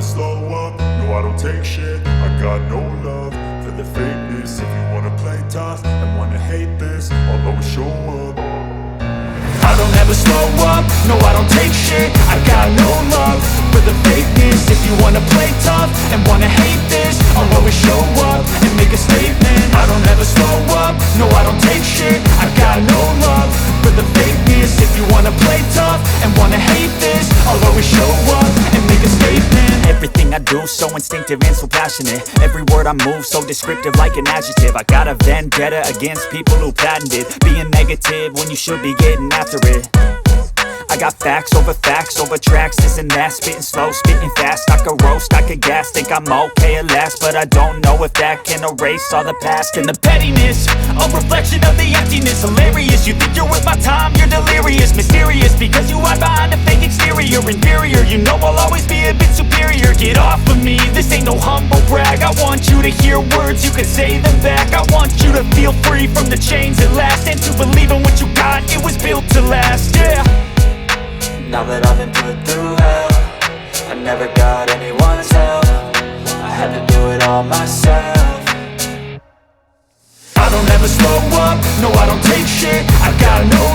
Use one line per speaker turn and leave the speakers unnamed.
slow up, no I don't take shit. I got no love for the fakeness. If you wanna play tough and wanna hate this, I'll always show up. I don't ever slow up, no I don't take shit. I got no love for the fakeness. If you wanna play tough and wanna hate this, I'll always show up and make a statement. I don't ever slow up, no I don't take shit. I got no love for the fakeness. If you wanna play tough and wanna hate this, I'll always show up and make a statement.
Everything I do so instinctive and so passionate. Every word I move so descriptive like an adjective. I got a vendetta against people who patented being negative when you should be getting after it. I got facts over tracks, this and that. Spitting slow, spitting fast, I could roast, I could gas. Think I'm okay at last, but I don't know if that can erase all the past. And the pettiness, a reflection of the emptiness. Hilarious, you think you're worth my time, you're delirious. Mysterious, because you hide behind a fake exterior. Inferior, you know I'll always be a bit superior. Get off of me, this ain't no humble brag. I want you to hear words, you can say them back. I want you to feel free from the chains at last, and to believe in what you got, it was built to last, yeah.
Now that I've been put through hell, I never got anyone's help. I had to do it all myself.
I don't ever slow up, no I don't take shit. I got no love